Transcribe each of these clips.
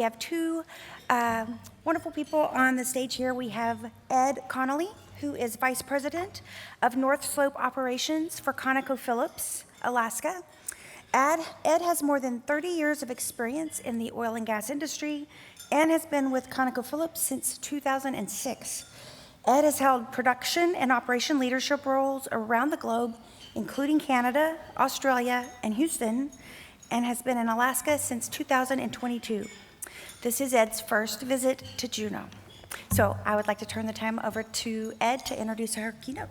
have two wonderful people on the stage here. We have Ed Connolly, who is Vice President of North Slope Operations for ConocoPhillips, Alaska. Ed has more than 30 years of experience in the oil and gas industry and has been with ConocoPhillips since 2006. Ed has held production and operation leadership roles around the globe, including Canada, Australia, and Houston, and has been in Alaska since 2022. This is Ed's first visit to Juneau. So I would like to turn the time over to Ed to introduce our keynote.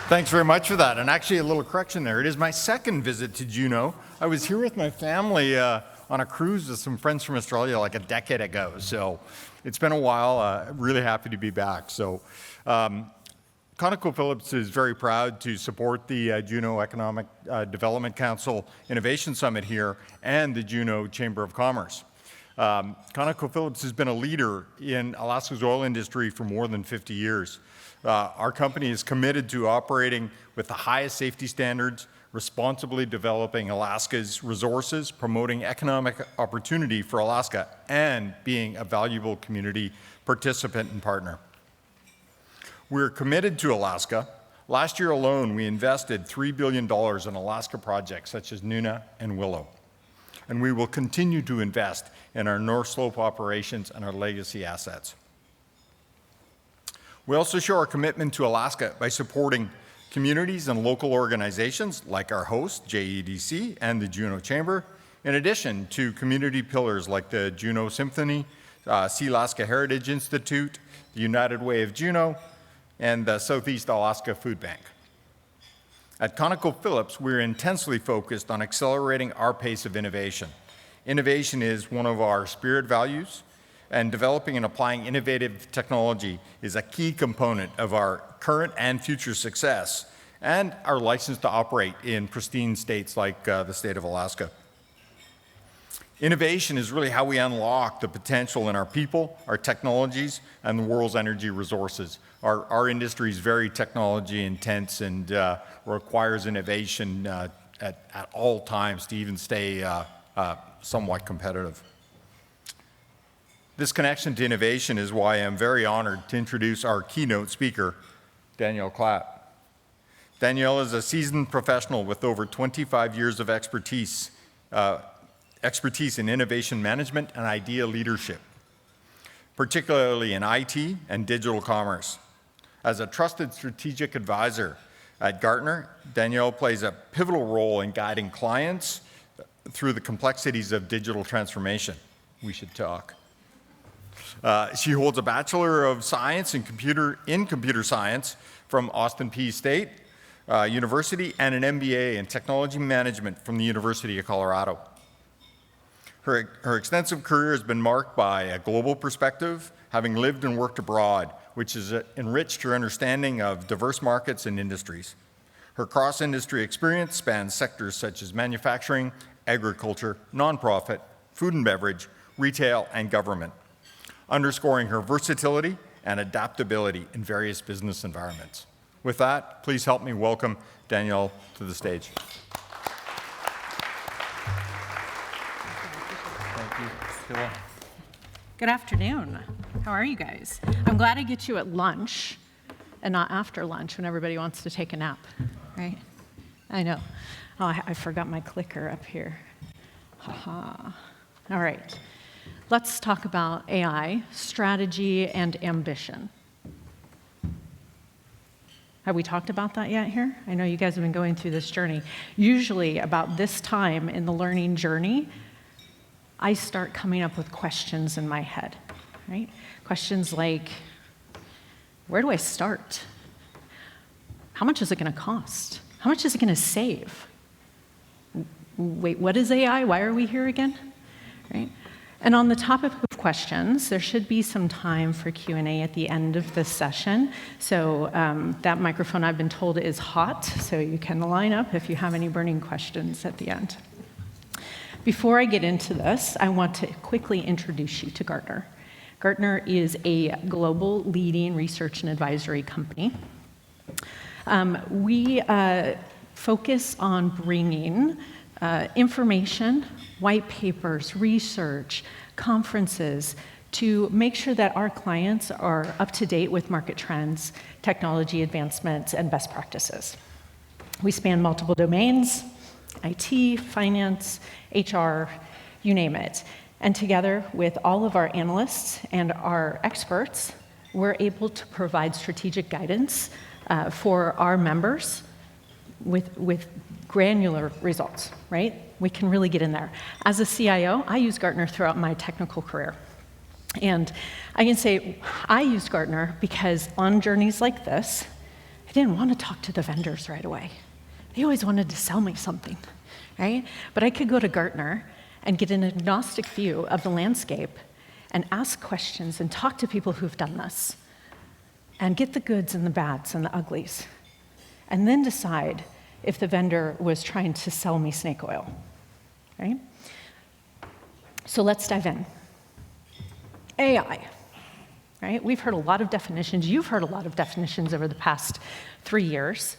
Thanks very much for that. And actually, a little correction there. It is my second visit to Juneau. I was here with my family on a cruise with some friends from Australia like a decade ago. So it's been a while. Really happy to be back. So ConocoPhillips is very proud to support the Juneau Economic Development Council Innovation Summit here and the Juneau Chamber of Commerce. ConocoPhillips has been a leader in Alaska's oil industry for more than 50 years. Our company is committed to operating with the highest safety standards, responsibly developing Alaska's resources, promoting economic opportunity for Alaska, and being a valuable community participant and partner. We're committed to Alaska. Last year alone, we invested $3 billion in Alaska projects such as Nuna and Willow. And we will continue to invest in our North Slope operations and our legacy assets. We also show our commitment to Alaska by supporting communities and local organizations like our host, JEDC, and the Juneau Chamber, in addition to community pillars like the Juneau Symphony, Sealaska Heritage Institute, the United Way of Juneau, and the Southeast Alaska Food Bank. At ConocoPhillips, we're intensely focused on accelerating our pace of innovation. Innovation is one of our spirit values, and developing and applying innovative technology is a key component of our current and future success and our license to operate in pristine states like the state of Alaska. Innovation is really how we unlock the potential in our people, our technologies, and the world's energy resources. Our industry is very technology intense and requires innovation at all times to even stay somewhat competitive. This connection to innovation is why I'm very honored to introduce our keynote speaker, Danielle Clapp. Danielle is a seasoned professional with over 25 years of expertise in innovation management and idea leadership, particularly in IT and digital commerce. As a trusted strategic advisor at Gartner, Danielle plays a pivotal role in guiding clients through the complexities of digital transformation. We should talk. She holds a Bachelor of Science in Computer Science from Austin Peay State University and an MBA in Technology Management from the University of Colorado. Her extensive career has been marked by a global perspective, having lived and worked abroad, which has enriched her understanding of diverse markets and industries. Her cross-industry experience spans sectors such as manufacturing, agriculture, nonprofit, food and beverage, retail, and government, underscoring her versatility and adaptability in various business environments. With that, please help me welcome Danielle to the stage. Thank you. Cool. Good afternoon. How are you guys? I'm glad I get you at lunch and not after lunch when everybody wants to take a nap, right? I know. Oh, I forgot my clicker up here. Ha-ha. All right. Let's talk about AI, strategy, and ambition. Have we talked about that yet here? I know you guys have been going through this journey. Usually about this time in the learning journey, I start coming up with questions in my head, right? Questions like, where do I start? How much is it going to cost? How much is it going to save? Wait, what is AI? Why are we here again? Right? And on the topic of questions, there should be some time for Q&A at the end of this session. So that microphone, I've been told, is hot, so you can line up if you have any burning questions at the end. Before I get into this, I want to quickly introduce you to Gartner. Gartner is a global leading research and advisory company. We focus on bringing information, white papers, research, conferences, to make sure that our clients are up to date with market trends, technology advancements, and best practices. We span multiple domains: IT, finance, HR, you name it. And together with all of our analysts and our experts, we're able to provide strategic guidance for our members with granular results, right? We can really get in there. As a CIO, I used Gartner throughout my technical career. And I can say I used Gartner because on journeys like this, I didn't want to talk to the vendors right away. They always wanted to sell me something, right? But I could go to Gartner and get an agnostic view of the landscape and ask questions and talk to people who've done this and get the goods and the bads and the uglies, and then decide if the vendor was trying to sell me snake oil, right? So let's dive in. AI, right? We've heard a lot of definitions. You've heard a lot of definitions over the past 3 years.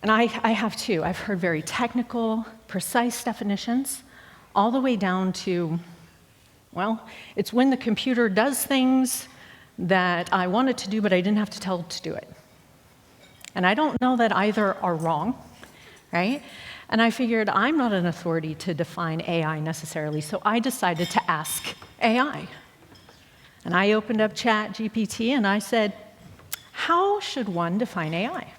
And I have too. I've heard very technical, precise definitions, all the way down to, well, it's when the computer does things that I want it to do, but I didn't have to tell it to do it. And I don't know that either are wrong, right? And I figured I'm not an authority to define AI necessarily, so I decided to ask AI. And I opened up ChatGPT and I said, how should one define AI?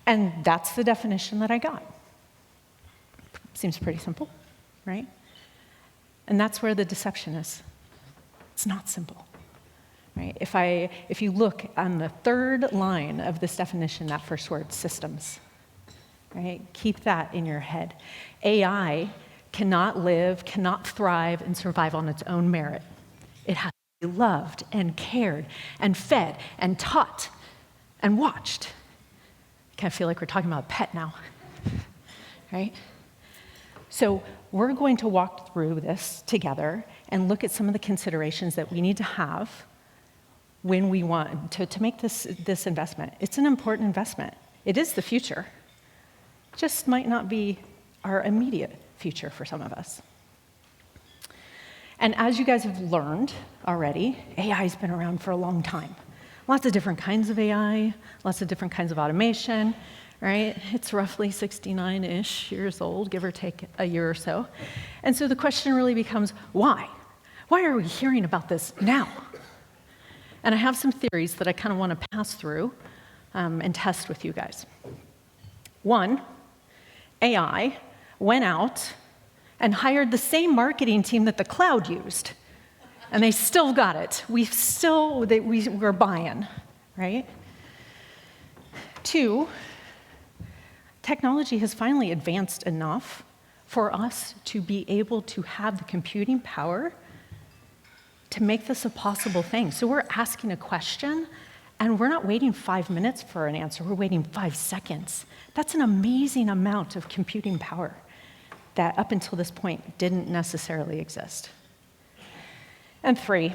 And that's the definition that I got. Seems pretty simple, right? And that's where the deception is. It's not simple, right? If you look on the third line of this definition, that first word, systems, right? Keep that in your head. AI cannot live, cannot thrive, and survive on its own merit. It has to be loved and cared and fed and taught and watched. I kind of feel like we're talking about a pet now, right? So we're going to walk through this together and look at some of the considerations that we need to have when we want to make this investment. It's an important investment. It is the future. Just might not be our immediate future for some of us. And as you guys have learned already, AI's been around for a long time. Lots of different kinds of AI, lots of different kinds of automation, right? It's roughly 69-ish years old, give or take a year or so. And so the question really becomes, why? Why are we hearing about this now? And I have some theories that I kind of want to pass through and test with you guys. One, AI went out and hired the same marketing team that the cloud used. And they still got it. We're buying, right? Two, technology has finally advanced enough for us to be able to have the computing power to make this a possible thing. So we're asking a question, and we're not waiting 5 minutes for an answer. We're waiting 5 seconds. That's an amazing amount of computing power that up until this point didn't necessarily exist. And three,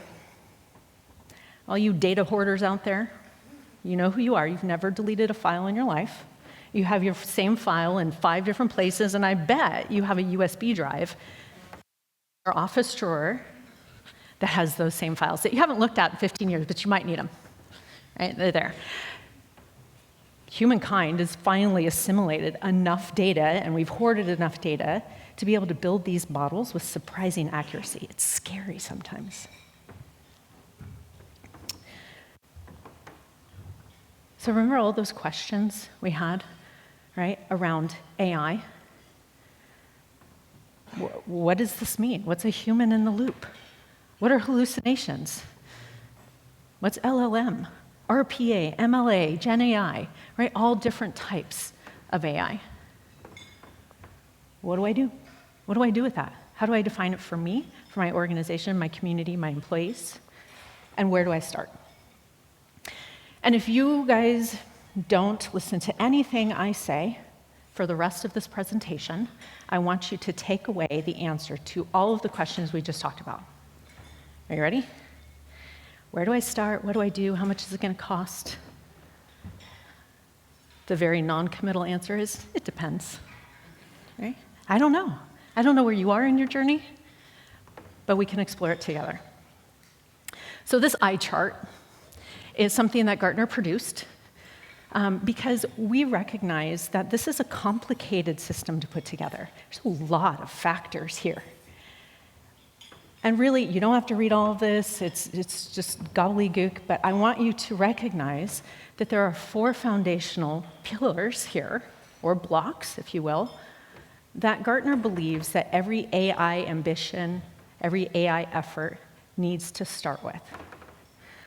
all you data hoarders out there, you know who you are. You've never deleted a file in your life. You have your same file in 5 different places, and I bet you have a USB drive or office drawer that has those same files that you haven't looked at in 15 years, but you might need them, right? They're there. Humankind has finally assimilated enough data, and we've hoarded enough data to be able to build these models with surprising accuracy. It's scary sometimes. So remember all those questions we had, right, around AI? What does this mean? What's a human in the loop? What are hallucinations? What's LLM, RPA, MLA, Gen AI, right? All different types of AI. What do I do? What do I do with that? How do I define it for me, for my organization, my community, my employees? And where do I start? And if you guys don't listen to anything I say for the rest of this presentation, I want you to take away the answer to all of the questions we just talked about. Are you ready? Where do I start? What do I do? How much is it going to cost? The very non-committal answer is, it depends. right? I don't know. I don't know where you are in your journey, but we can explore it together. So this eye chart is something that Gartner produced because we recognize that this is a complicated system to put together. There's a lot of factors here. And really, you don't have to read all of this. It's just gobbledygook, but I want you to recognize that there are 4 foundational pillars here, or blocks, if you will, that Gartner believes that every AI ambition, every AI effort needs to start with.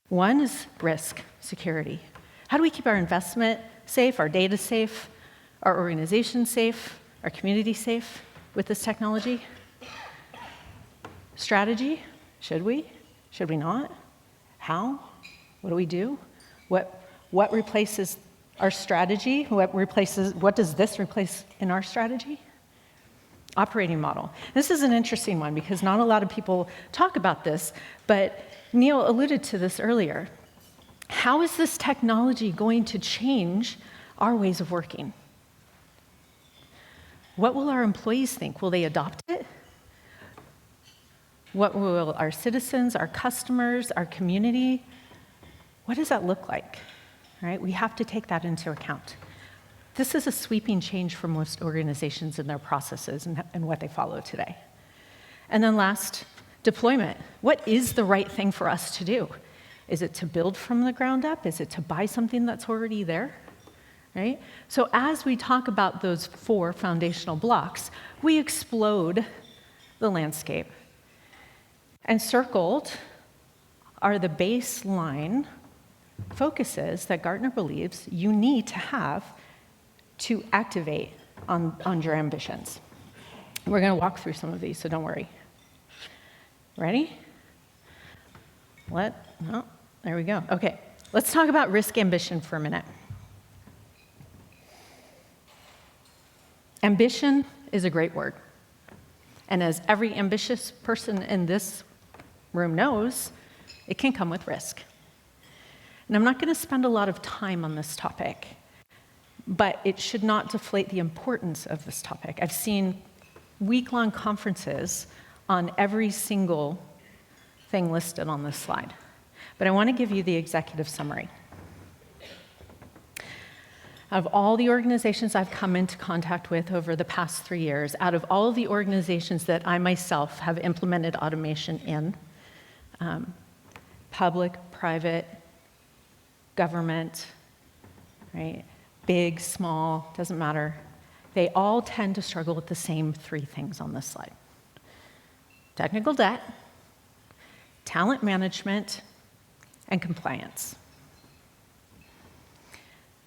One is risk, security. How do we keep our investment safe, our data safe, our organization safe, our community safe with this technology? Strategy, should we? Should we not? How? What do we do? What replaces our strategy? What does this replace in our strategy? Operating model. This is an interesting one because not a lot of people talk about this, but Neil alluded to this earlier. How is this technology going to change our ways of working? What will our employees think? Will they adopt it? What will our citizens, our customers, our community, what does that look like? Right? We have to take that into account. This is a sweeping change for most organizations in their processes and what they follow today. And then last, deployment. What is the right thing for us to do? Is it to build from the ground up? Is it to buy something that's already there? Right? So as we talk about those 4 foundational blocks, we explode the landscape. And circled are the baseline focuses that Gartner believes you need to have to activate on your ambitions. We're going to walk through some of these, so don't worry. Ready? There we go. Okay, let's talk about risk ambition for a minute. Ambition is a great word. And as every ambitious person in this room knows, it can come with risk. And I'm not going to spend a lot of time on this topic, but it should not deflate the importance of this topic. I've seen week-long conferences on every single thing listed on this slide. But I want to give you the executive summary. Out of all the organizations I've come into contact with over the past 3 years, out of all of the organizations that I myself have implemented automation in, public, private, government, right? Big, small, doesn't matter. They all tend to struggle with the same 3 things on this slide. Technical debt, talent management, and compliance.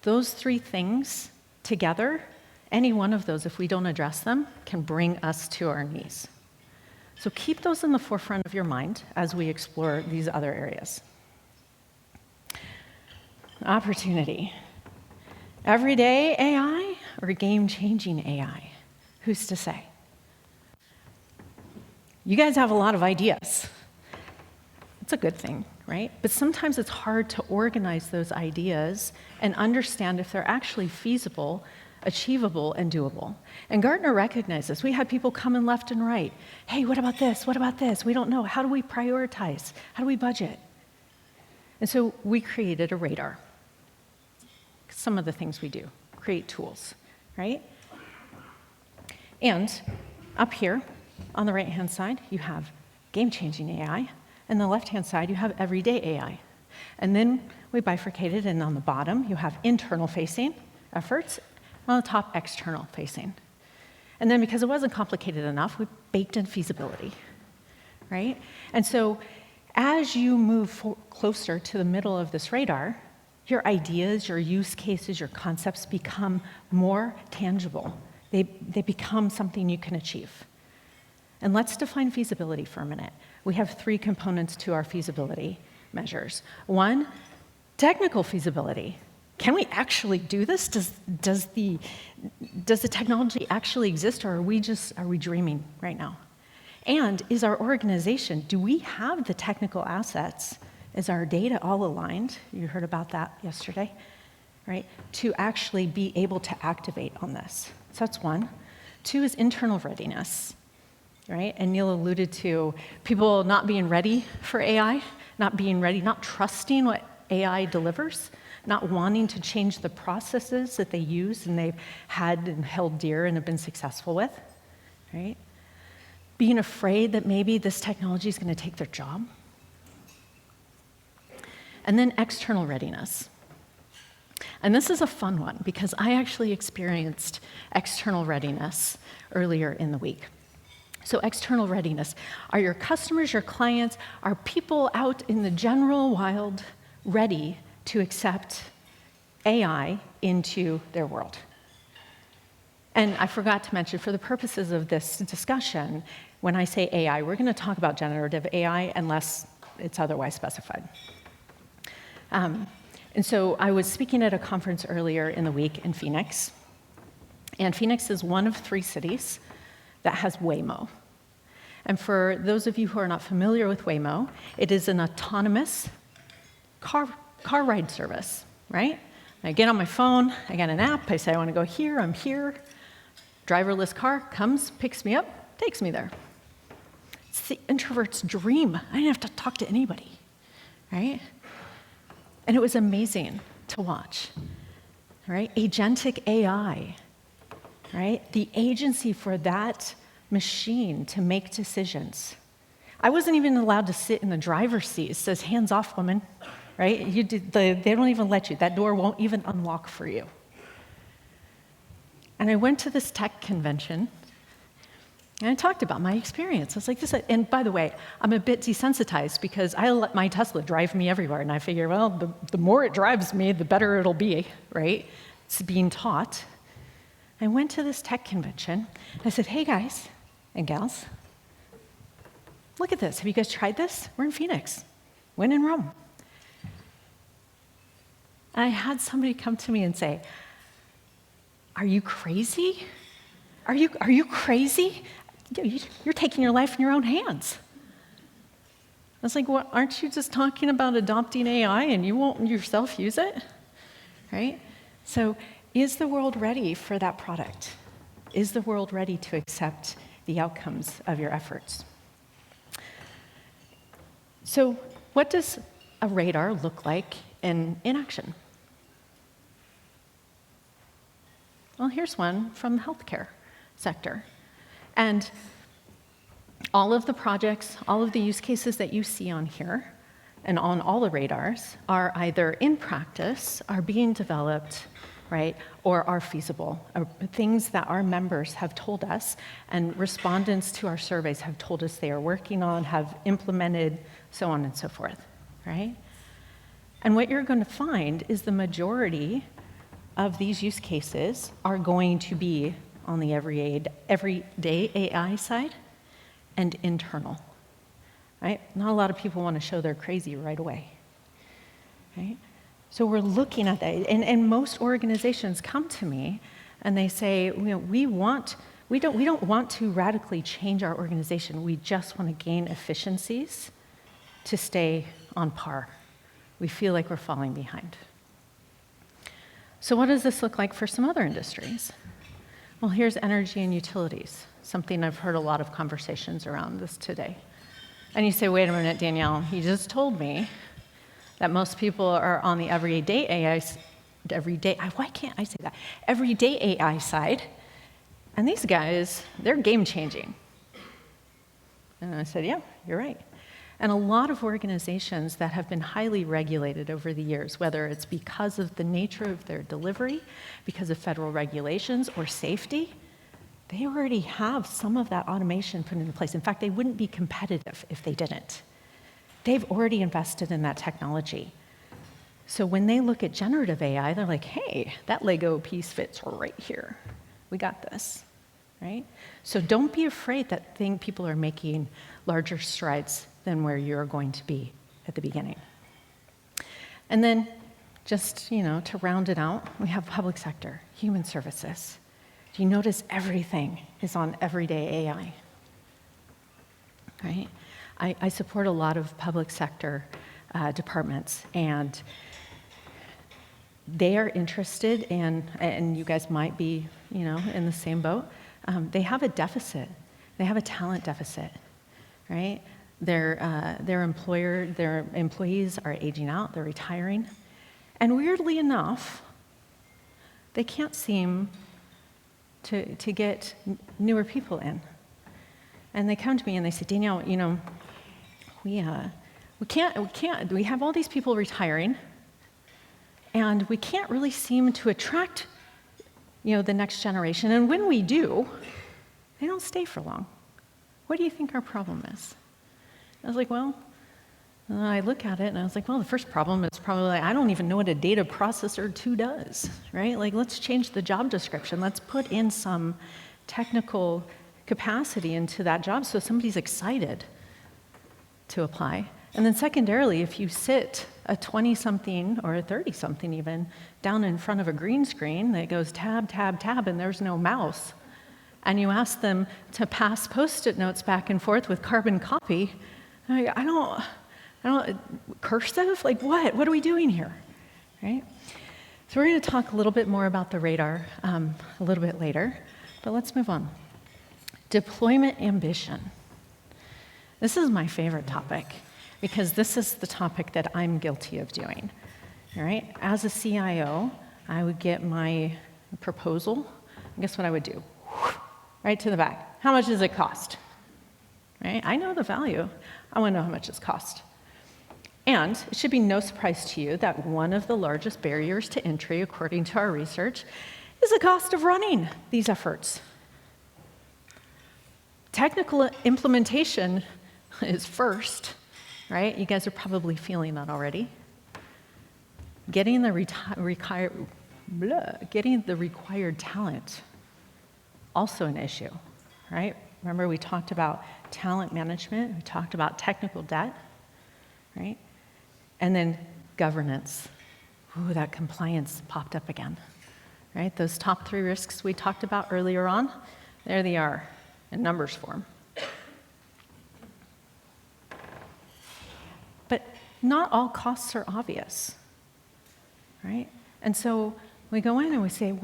Those 3 things together, any one of those, if we don't address them, can bring us to our knees. So keep those in the forefront of your mind as we explore these other areas. Opportunity. Everyday AI or game-changing AI? Who's to say? You guys have a lot of ideas. It's a good thing, right? But sometimes it's hard to organize those ideas and understand if they're actually feasible, achievable, and doable. And Gartner recognizes. We had people come in left and right. Hey, what about this? What about this? We don't know. How do we prioritize? How do we budget? And so we created a radar. Some of the things we do, create tools, right? And up here on the right-hand side, you have game-changing AI. And the left-hand side, you have everyday AI. And then we bifurcated, and on the bottom, you have internal-facing efforts, and on the top, external-facing. And then because it wasn't complicated enough, we baked in feasibility, right? And so as you move closer to the middle of this radar, your ideas, your use cases, your concepts become more tangible. They become something you can achieve. And let's define feasibility for a minute. We have 3 components to our feasibility measures. 1, technical feasibility. Can we actually do this? Does the technology actually exist, or are we dreaming right now? And is our organization, do we have the technical assets? Is our data all aligned? You heard about that yesterday, right? To actually be able to activate on this. So that's 1. Two is internal readiness, right? And Neil alluded to people not being ready for AI, not being ready, not trusting what AI delivers, not wanting to change the processes that they use and they've had and held dear and have been successful with, right? Being afraid that maybe this technology is going to take their job. And then external readiness. And this is a fun one because I actually experienced external readiness earlier in the week. So external readiness, are your customers, your clients, are people out in the general wild ready to accept AI into their world? And I forgot to mention, for the purposes of this discussion, when I say AI, we're going to talk about generative AI unless it's otherwise specified. And so I was speaking at a conference earlier in the week in Phoenix, and Phoenix is one of 3 cities that has Waymo. And for those of you who are not familiar with Waymo, it is an autonomous car ride service, right? I get on my phone, I got an app, I say I want to go here, I'm here. Driverless car comes, picks me up, takes me there. It's the introvert's dream. I didn't have to talk to anybody, right? And it was amazing to watch, right? Agentic AI, right? The agency for that machine to make decisions. I wasn't even allowed to sit in the driver's seat. It says, hands off, woman, right? They don't even let you. That door won't even unlock for you. And I went to this tech convention, and I talked about my experience. I was like, this, and by the way, I'm a bit desensitized because I let my Tesla drive me everywhere, and I figure, well, the more it drives me, the better it'll be, right? It's being taught. I went to this tech convention, and I said, hey, guys and gals, look at this. Have you guys tried this? We're in Phoenix. When in Rome. And I had somebody come to me and say, are you crazy? Are you crazy? You're taking your life in your own hands. I was like, well, aren't you just talking about adopting AI and you won't yourself use it? Right? So is the world ready for that product? Is the world ready to accept the outcomes of your efforts? So what does a radar look like in action? Well, here's one from the healthcare sector. And all of the projects, all of the use cases that you see on here and on all the radars are either in practice, are being developed, right, or are feasible, or things that our members have told us and respondents to our surveys have told us they are working on, have implemented, so on and so forth, right? And what you're going to find is the majority of these use cases are going to be on the everyday AI side and internal, right? Not a lot of people want to show they're crazy right away, right? So we're looking at that, and most organizations come to me and they say, we don't want to radically change our organization. We just want to gain efficiencies to stay on par. We feel like we're falling behind. So what does this look like for some other industries? Well, here's energy and utilities, something I've heard a lot of conversations around this today. And you say, wait a minute, Danielle, you just told me that most people are on the everyday AI side, and these guys, they're game-changing. And I said, yeah, you're right. And a lot of organizations that have been highly regulated over the years, whether it's because of the nature of their delivery, because of federal regulations or safety, they already have some of that automation put into place. In fact, they wouldn't be competitive if they didn't. They've already invested in that technology. So when they look at generative AI, they're like, hey, that Lego piece fits right here. We got this, right? So don't be afraid that people are making larger strides than where you're going to be at the beginning. And then just, to round it out, we have public sector, human services. Do you notice everything is on everyday AI, right? I support a lot of public sector departments, and they are interested in, and you guys might be, in the same boat, they have a deficit. They have a talent deficit, right? Their employees are aging out, they're retiring. And weirdly enough, they can't seem to get newer people in. And they come to me and they say, Danielle, we have all these people retiring, and we can't really seem to attract, the next generation. And when we do, they don't stay for long. What do you think our problem is? I was like, well, I look at it and I was like, well, the first problem is probably I don't even know what a data processor 2 does, right? Like, let's change the job description. Let's put in some technical capacity into that job so somebody's excited to apply. And then secondarily, if you sit a 20-something or a 30-something even down in front of a green screen that goes tab, tab, tab, and there's no mouse, and you ask them to pass Post-it notes back and forth with carbon copy, I don't, cursive? Like what? What are we doing here, right? So we're going to talk a little bit more about the radar a little bit later, but let's move on. Deployment ambition. This is my favorite topic because this is the topic that I'm guilty of doing, all right? As a CIO, I would get my proposal, and guess what I would do? Right to the back. How much does it cost? Right? I know the value. I want to know how much it's cost. And it should be no surprise to you that one of the largest barriers to entry, according to our research, is the cost of running these efforts. Technical implementation is first, right? You guys are probably feeling that already. Getting the required talent, also an issue, right? Remember, we talked about talent management, we talked about technical debt, right? And then governance. Ooh, that compliance popped up again, right? Those top 3 risks we talked about earlier on, there they are in numbers form. But not all costs are obvious, right? And so we go in and we say,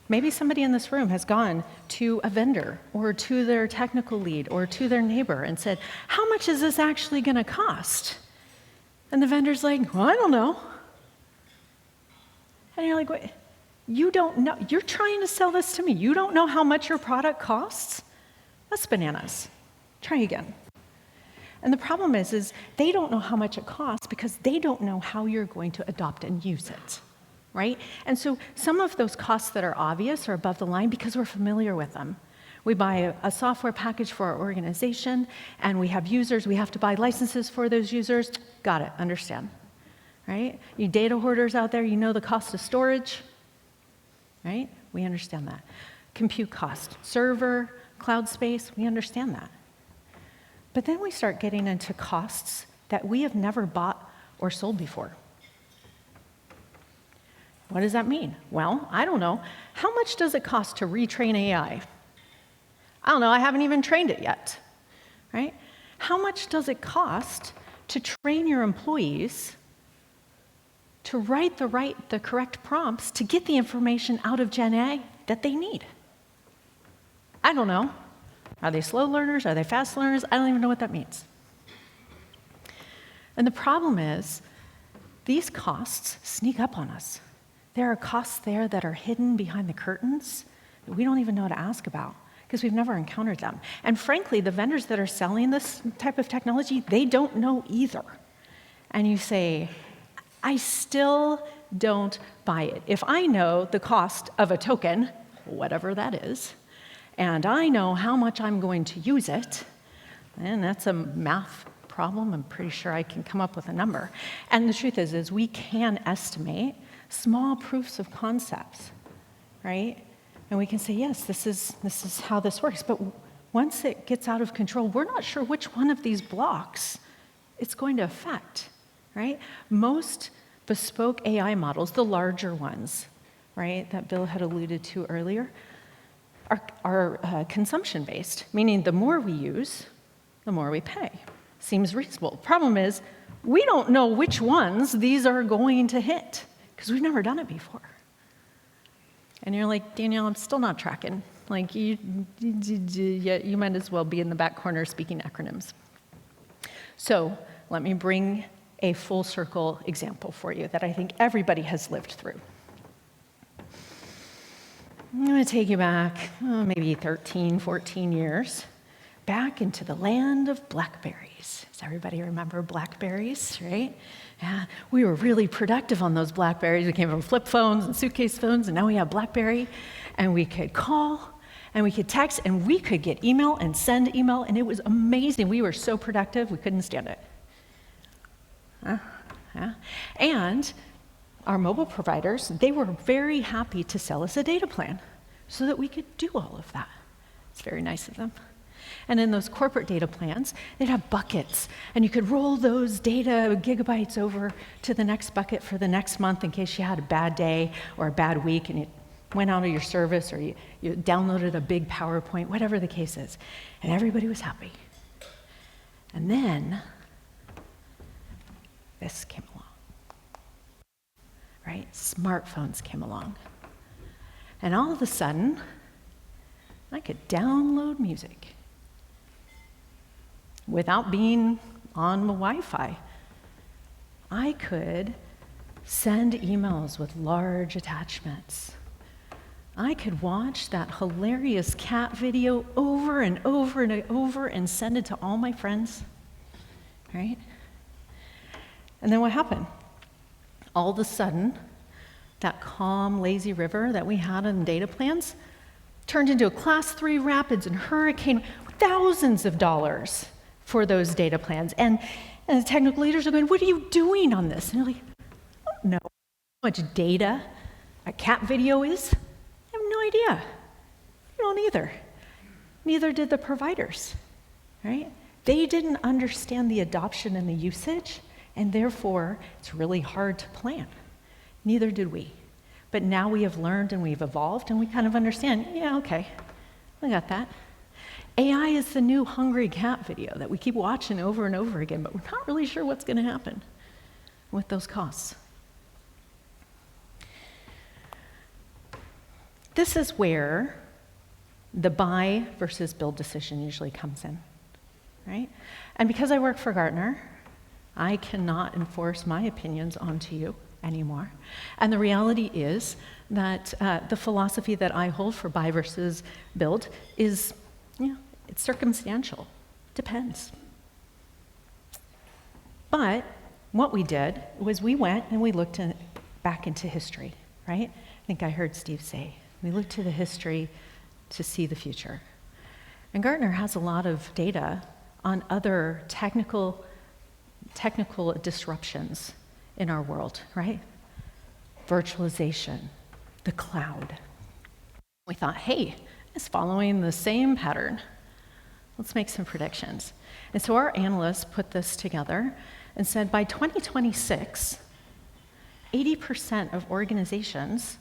maybe somebody in this room has gone to a vendor or to their technical lead or to their neighbor and said, how much is this actually going to cost? And the vendor's like, well, I don't know. And you're like, wait, you don't know? You're trying to sell this to me. You don't know how much your product costs? That's bananas. Try again. And the problem is they don't know how much it costs because they don't know how you're going to adopt and use it. Right? And so some of those costs that are obvious are above the line because we're familiar with them. We buy a software package for our organization, and we have users. We have to buy licenses for those users. Got it, understand. Right? You data hoarders out there, you know the cost of storage. Right? We understand that. Compute cost, server, cloud space, we understand that. But then we start getting into costs that we have never bought or sold before. What does that mean? Well, I don't know. How much does it cost to retrain AI? I don't know. I haven't even trained it yet, right? How much does it cost to train your employees to write the correct prompts to get the information out of Gen AI that they need? I don't know. Are they slow learners? Are they fast learners? I don't even know what that means. And the problem is, these costs sneak up on us. There are costs there that are hidden behind the curtains that we don't even know to ask about because we've never encountered them. And frankly, the vendors that are selling this type of technology, they don't know either. And you say, I still don't buy it. If I know the cost of a token, whatever that is, and I know how much I'm going to use it, and that's a math problem. I'm pretty sure I can come up with a number. And the truth is we can estimate small proofs of concepts, right? And we can say, yes, this is how this works. But once it gets out of control, we're not sure which one of these blocks it's going to affect, right? Most bespoke AI models, the larger ones, right, that Bill had alluded to earlier, are consumption-based, meaning the more we use, the more we pay. Seems reasonable. Problem is, we don't know which ones these are going to hit because we've never done it before. And you're like, Danielle, I'm still not tracking. Like, you might as well be in the back corner speaking acronyms. So let me bring a full circle example for you that I think everybody has lived through. I'm going to take you back, maybe 13, 14 years, back into the land of blackberries. Does everybody remember blackberries, right? Yeah, we were really productive on those blackberries. We came from flip phones and suitcase phones, and now we have BlackBerry, and we could call, and we could text, and we could get email and send email, and it was amazing. We were so productive, we couldn't stand it. Yeah. And our mobile providers, they were very happy to sell us a data plan so that we could do all of that. It's very nice of them. And in those corporate data plans, they'd have buckets, and you could roll those data gigabytes over to the next bucket for the next month in case you had a bad day or a bad week and you went out of your service or you downloaded a big PowerPoint, whatever the case is. And everybody was happy. And then this came along, right? Smartphones came along. And all of a sudden, I could download music without being on the Wi-Fi. I could send emails with large attachments. I could watch that hilarious cat video over and over and over and send it to all my friends, right? And then what happened? All of a sudden, that calm, lazy river that we had in data plans turned into a class 3 rapids and hurricane, thousands of dollars for those data plans. And the technical leaders are going, what are you doing on this? And they're like, I don't know how much data a cat video is. I have no idea. You don't either. Neither did the providers, right? They didn't understand the adoption and the usage, and therefore it's really hard to plan. Neither did we. But now we have learned and we've evolved and we kind of understand, yeah, okay, I got that. AI is the new hungry cat video that we keep watching over and over again, but we're not really sure what's going to happen with those costs. This is where the buy versus build decision usually comes in, right? And because I work for Gartner, I cannot enforce my opinions onto you anymore. And the reality is that the philosophy that I hold for buy versus build is, it's circumstantial. Depends. But what we did was we went and we looked back into history, right? I think I heard Steve say, we looked to the history to see the future. And Gartner has a lot of data on other technical disruptions in our world, right? Virtualization, the cloud. We thought, hey, it's following the same pattern. Let's make some predictions. And so our analysts put this together and said by 2026, 80% of organizations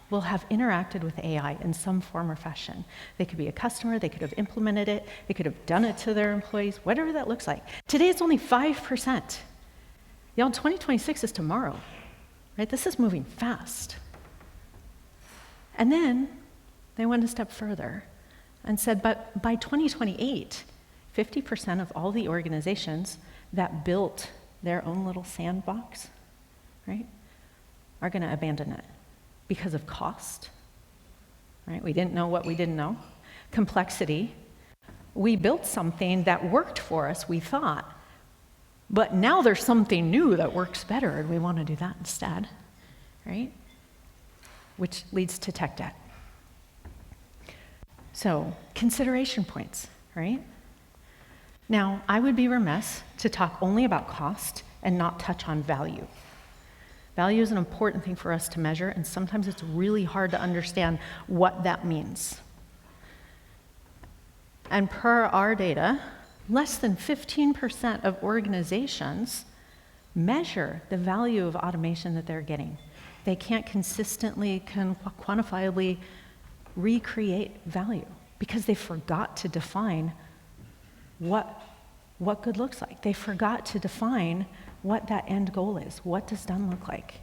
will have interacted with AI in some form or fashion. They could be a customer, they could have implemented it, they could have done it to their employees, whatever that looks like. Today it's only 5%. Y'all, 2026 is tomorrow, right? This is moving fast. And then they went a step further and said, but by 2028, 50% of all the organizations that built their own little sandbox, right, are going to abandon it because of cost, right? We didn't know what we didn't know. Complexity. We built something that worked for us, we thought, but now there's something new that works better, and we want to do that instead, right? Which leads to tech debt. So, consideration points, right? Now, I would be remiss to talk only about cost and not touch on value. Value is an important thing for us to measure, and sometimes it's really hard to understand what that means. And per our data, less than 15% of organizations measure the value of automation that they're getting. They can't consistently, quantifiably recreate value because they forgot to define what good looks like. They forgot to define what that end goal is. What does done look like?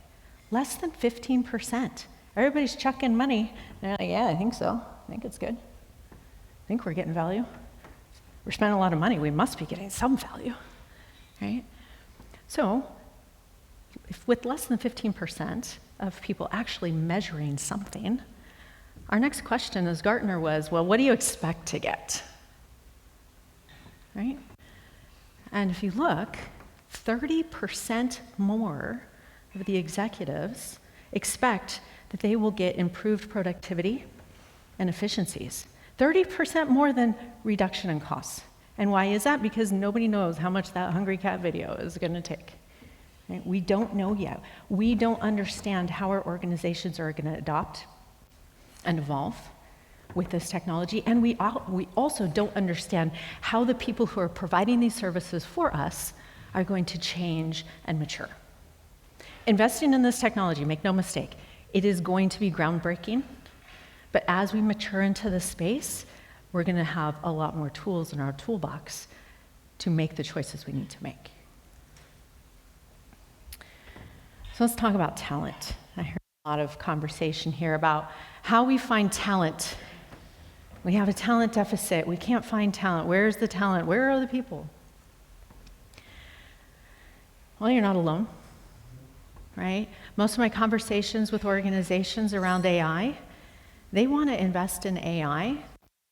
Less than 15%. Everybody's chucking money. And they're like, yeah, I think so. I think it's good. I think we're getting value. We're spending a lot of money. We must be getting some value, right? So if with less than 15% of people actually measuring something, our next question as Gartner was, well, what do you expect to get? Right? And if you look, 30% more of the executives expect that they will get improved productivity and efficiencies. 30% more than reduction in costs. And why is that? Because nobody knows how much that hungry cat video is going to take. Right? We don't know yet. We don't understand how our organizations are going to adopt and evolve with this technology. And we also don't understand how the people who are providing these services for us are going to change and mature. Investing in this technology, make no mistake, it is going to be groundbreaking. But as we mature into the space, we're going to have a lot more tools in our toolbox to make the choices we need to make. So let's talk about talent. I heard a lot of conversation here about how we find talent. We have a talent deficit. We can't find talent. Where's the talent? Where are the people? Well, you're not alone, right? Most of my conversations with organizations around AI, they want to invest in AI to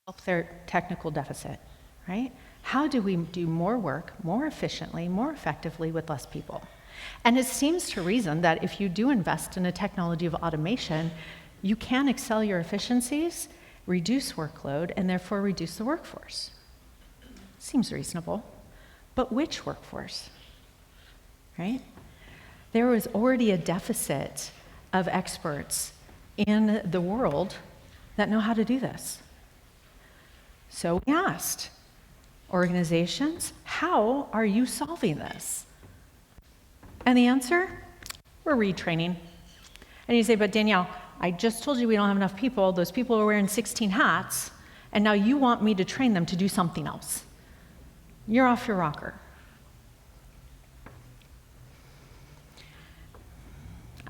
help their technical deficit, right? How do we do more work, more efficiently, more effectively with less people? And it seems to reason that if you do invest in a technology of automation, you can excel your efficiencies, reduce workload, and therefore reduce the workforce. Seems reasonable. But which workforce, right? There was already a deficit of experts in the world that know how to do this. So we asked organizations, how are you solving this? And the answer, we're retraining. And you say, but Danielle, I just told you we don't have enough people. Those people are wearing 16 hats, and now you want me to train them to do something else. You're off your rocker.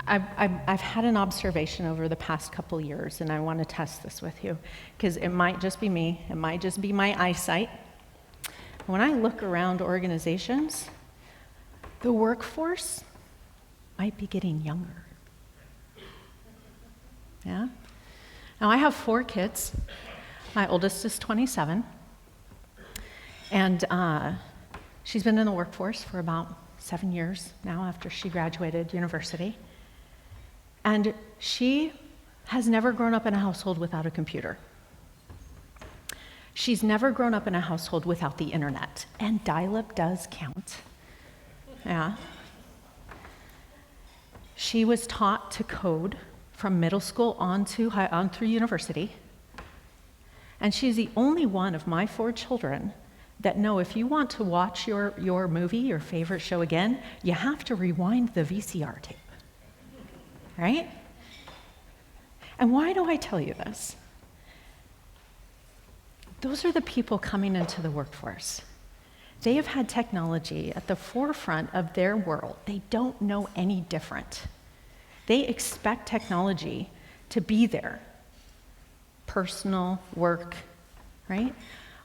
I've had an observation over the past couple years, and I want to test this with you, because it might just be me, it might just be my eyesight. When I look around organizations, the workforce might be getting younger. Yeah? Now, I have 4 kids. My oldest is 27, and she's been in the workforce for about 7 years now after she graduated university. And she has never grown up in a household without a computer. She's never grown up in a household without the internet, and dial-up does count. Yeah. She was taught to code from middle school on through university. And she's the only one of my 4 children that know if you want to watch your movie, your favorite show again, you have to rewind the VCR tape. Right? And why do I tell you this? Those are the people coming into the workforce. They have had technology at the forefront of their world. They don't know any different. They expect technology to be there. Personal, work, right?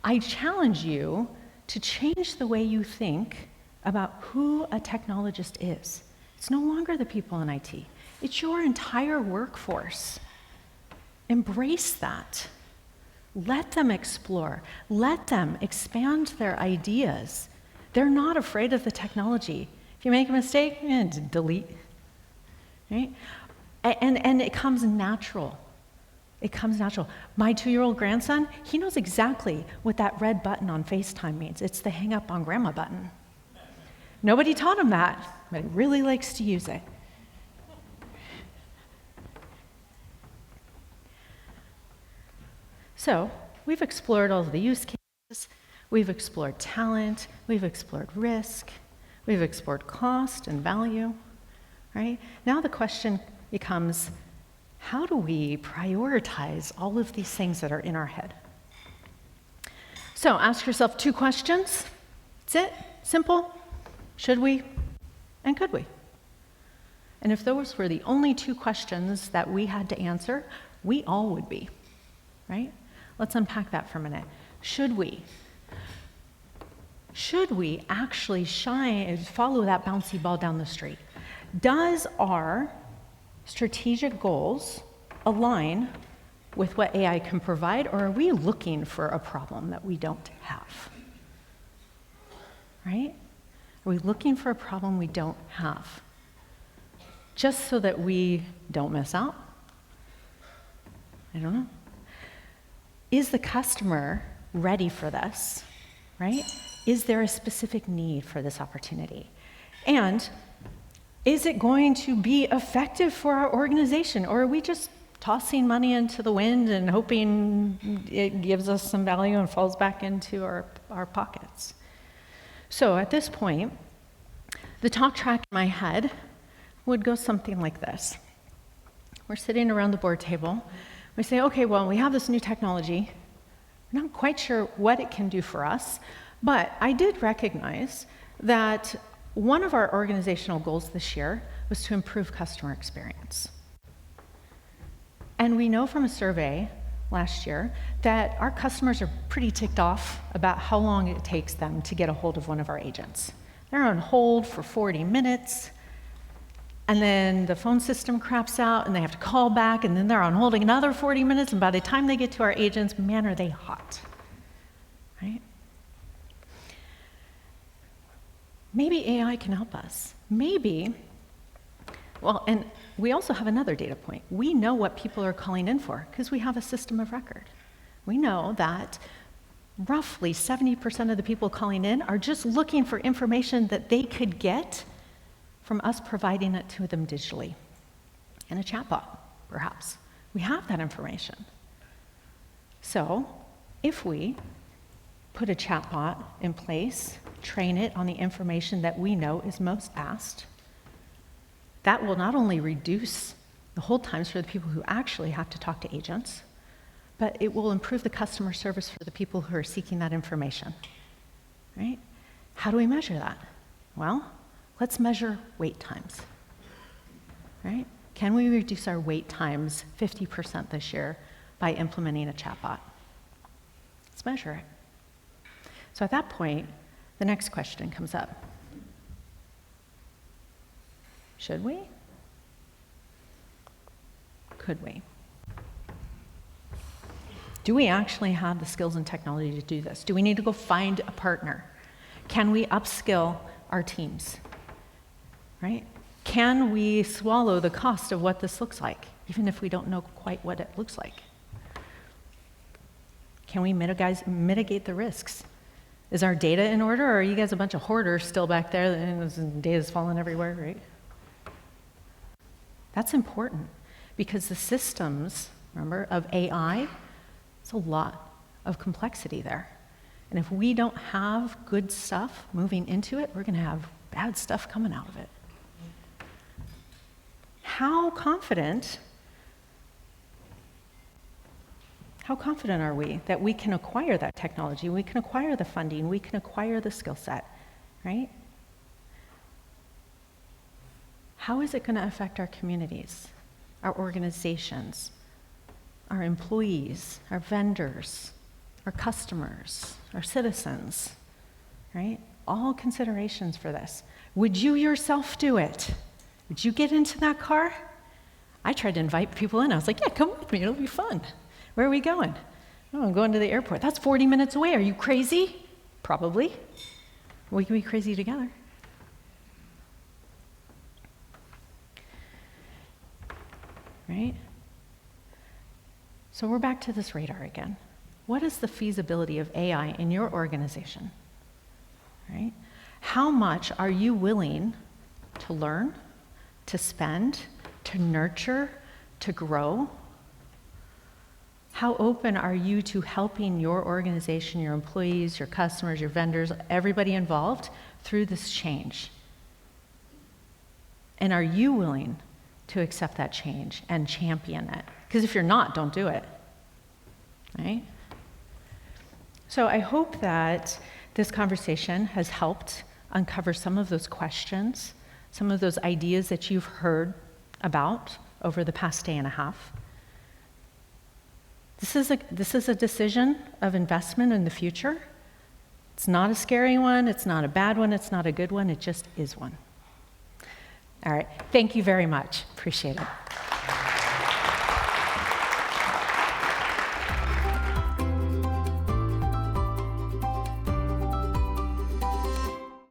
I challenge you to change the way you think about who a technologist is. It's no longer the people in IT. It's your entire workforce. Embrace that. Let them explore. Let them expand their ideas. They're not afraid of the technology. If you make a mistake, delete. Right? And it comes natural. It comes natural. My 2-year-old grandson, he knows exactly what that red button on FaceTime means. It's the hang up on grandma button. Nobody taught him that, but he really likes to use it. So we've explored all of the use cases, we've explored talent, we've explored risk, we've explored cost and value, right? Now the question becomes, how do we prioritize all of these things that are in our head? So ask yourself 2 questions. That's it, simple. Should we and could we? And if those were the only two questions that we had to answer, we all would be, right? Let's unpack that for a minute. Should we actually follow that bouncy ball down the street? Does our strategic goals align with what AI can provide, or are we looking for a problem that we don't have? Right? Are we looking for a problem we don't have? Just so that we don't miss out? I don't know. Is the customer ready for this, right? Is there a specific need for this opportunity? And is it going to be effective for our organization, or are we just tossing money into the wind and hoping it gives us some value and falls back into our pockets? So at this point, the talk track in my head would go something like this. We're sitting around the board table. We say, okay, well, we have this new technology. We're not quite sure what it can do for us, but I did recognize that one of our organizational goals this year was to improve customer experience. And we know from a survey last year that our customers are pretty ticked off about how long it takes them to get a hold of one of our agents. They're on hold for 40 minutes, and then the phone system craps out, and they have to call back, and then they're on hold another 40 minutes, and by the time they get to our agents, man, are they hot, right? Maybe AI can help us. Maybe, well, and we also have another data point. We know what people are calling in for because we have a system of record. We know that roughly 70% of the people calling in are just looking for information that they could get from us providing it to them digitally. In a chatbot, perhaps. We have that information. So, if we put a chatbot in place, train it on the information that we know is most asked, that will not only reduce the hold times for the people who actually have to talk to agents, but it will improve the customer service for the people who are seeking that information, right? How do we measure that? Well, let's measure wait times, right? Can we reduce our wait times 50% this year by implementing a chatbot? Let's measure it. So at that point, the next question comes up. Should we? Could we? Do we actually have the skills and technology to do this? Do we need to go find a partner? Can we upskill our teams? Right? Can we swallow the cost of what this looks like, even if we don't know quite what it looks like? Can we mitigate the risks? Is our data in order, or are you guys a bunch of hoarders still back there and data's falling everywhere, right? That's important because the systems, remember, of AI, it's a lot of complexity there. And if we don't have good stuff moving into it, we're going to have bad stuff coming out of it. How confident are we that we can acquire that technology, we can acquire the funding, we can acquire the skill set, right? How is it going to affect our communities, our organizations, our employees, our vendors, our customers, our citizens, right? All considerations for this. Would you yourself do it? Would you get into that car? I tried to invite people in. I was like, yeah, come with me. It'll be fun. Where are we going? Oh, I'm going to the airport. That's 40 minutes away. Are you crazy? Probably. We can be crazy together. Right? So we're back to this radar again. What is the feasibility of AI in your organization? Right? How much are you willing to learn, to spend, to nurture, to grow? How open are you to helping your organization, your employees, your customers, your vendors, everybody involved through this change? And are you willing to accept that change and champion it? Because if you're not, don't do it, right? So I hope that this conversation has helped uncover some of those questions some of those ideas that you've heard about over the past day and a half. This is a decision of investment in the future. It's not a scary one, it's not a bad one, it's not a good one, it just is one. All right, thank you very much. Appreciate it.